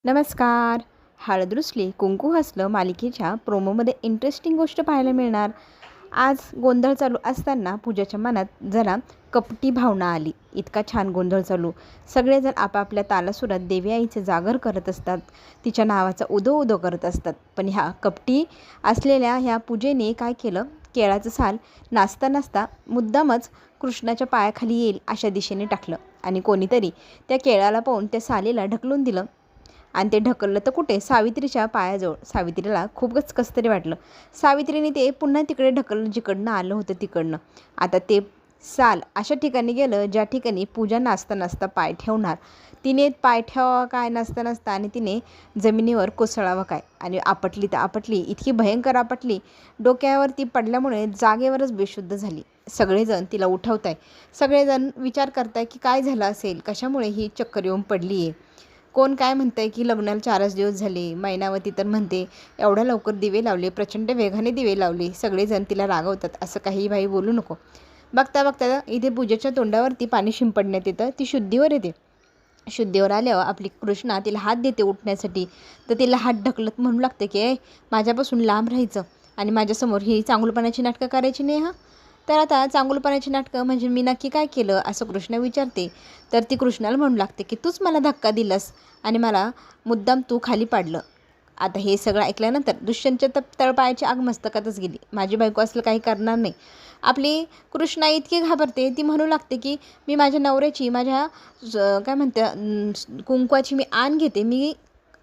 नमस्कार. हळद रुसली कुंकू हसलं मालिकेच्या प्रोमोमध्ये इंटरेस्टिंग गोष्ट पाहायला मिळणार. आज गोंधळ चालू असताना पूजाच्या मनात जरा कपटी भावना आली. इतका छान गोंधळ चालू, सगळेजण आपापल्या तालासुरात देवी आईचे जागर करत असतात, तिच्या नावाचा उदो उदो करत असतात. पण ह्या कपटी असलेल्या ह्या पूजेने काय केलं, केळाचं साल नाचता नाचता मुद्दामच कृष्णाच्या पायाखाली येईल अशा दिशेने टाकलं आणि कोणीतरी त्या केळाला पाहून त्या सालीला ढकलून दिलं आणि ते ढकललं तर कुठे, सावित्रीच्या पायाजवळ. सावित्रीला खूपच कसतरी वाटलं. सावित्रीने ते पुन्हा तिकडे ढकललं जिकडनं आलं होतं तिकडनं. आता ते साल अशा ठिकाणी गेलं ज्या ठिकाणी पूजा नाचता नाचता पाय ठेवणार. तिने पाय ठेवावा काय नाचता नाचता आणि तिने जमिनीवर कोसळावं काय, आणि आपटली तर आपटली, इतकी भयंकर आपटली, डोक्यावरती पडल्यामुळे जागेवरच बेशुद्ध झाली. सगळेजण तिला उठवत आहे, सगळेजण विचार करताय की काय झालं असेल, कशामुळे ही चक्कर येऊन पडली आहे. कोण काय म्हणतंय की लग्नाला 4च दिवस झाले. मैनावती तर म्हणते एवढ्या लवकर दिवे लावले, प्रचंड वेगाने दिवे लावले. सगळेजण तिला रागवतात, असं काही बाई बोलू नको. बघता बघता इथे पूजेच्या तोंडावरती पाणी शिंपडण्यात येतं. ती शुद्धीवर येते. शुद्धीवर आल्यावर आपली कृष्णा तिला हात देते उठण्यासाठी, तर तिला हात ढकलत म्हणू लागते की माझ्यापासून लांब राहायचं आणि माझ्यासमोर ही चांगुलपणाची नाटकं करायची नाही. तर आता चांगुलपणाची नाटकं म्हणजे मी नक्की काय केलं असं कृष्णा विचारते. तर ती कृष्णाला म्हणू लागते की तूच मला धक्का दिलास आणि मला मुद्दाम तू खाली पाडलं. आता हे सगळं ऐकल्यानंतर दुष्यंतच्या तळपायाची आग मस्तकातच गेली. माझी बायको असलं काही करणार नाही. आपली कृष्णा इतकी घाबरते, ती म्हणू लागते की मी माझ्या नवऱ्याची, माझ्या काय म्हणते कुंकवाची मी आण घेते, मी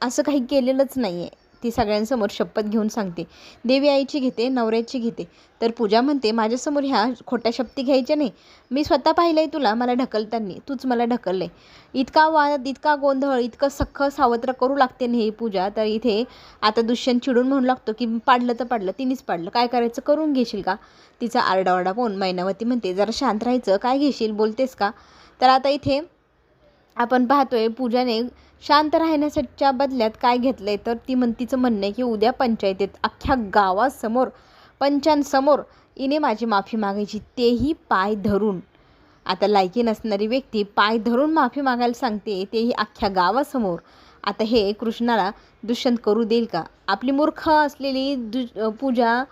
असं काही केलेलंच नाही आहे. ती सगळ्यांसमोर शपथ घेऊन सांगते. देवी आईची घेते, नवऱ्याची घेते. तर पूजा म्हणते माझ्यासमोर ह्या खोट्या शपथी घ्यायच्या नाही. मी स्वतः पाहिलं आहे तुला मला ढकलताना, तूच मला ढकललं आहे. इतका वाद, इतका गोंधळ, इतकं सख्खं सावत्र करू लागते ना ही पूजा. तर इथे आता दुष्यंत चिडून म्हणू लागतो की पाडलं तर पाडलं, तिनेच पाडलं, काय करायचं करून घेशील का. तिचा आरडाओरडा पाहून मैनावती म्हणते जरा शांत राहायचं, काय घेशील बोलतेस का. तर आता इथे आपण पाहतोय पूजाने शांत राहण्याच्या बदल्यात काय घेतलं आहे. तर तिचं म्हणणं आहे की उद्या पंचायतीत अख्ख्या गावासमोर, पंचांसमोर हिने माझी माफी मागायची, तेही पाय धरून. आता लायकी नसणारी व्यक्ती पाय धरून माफी मागायला सांगते, तेही अख्ख्या गावासमोर. आता हे कृष्णाला दुष्यंत करू देईल का. आपली मूर्ख असलेली पूजा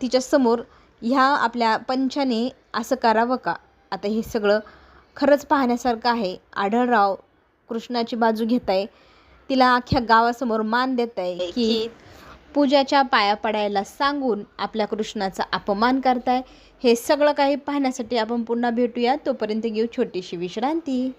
तिच्यासमोर ह्या आपल्या पंचाने असं करावं का. आता हे सगळं खरंच पाहण्यासारखं आहे. आढळराव कृष्णाची बाजू घेत आहे, तिला अख्ख्या गावासमोर मान देत आहे की पूजाच्या पाया पडायला सांगून आपल्या कृष्णाचा अपमान करताय. हे सगळं काही पाहण्यासाठी आपण पुन्हा भेटूया. तोपर्यंत घेऊ छोटीशी विश्रांती.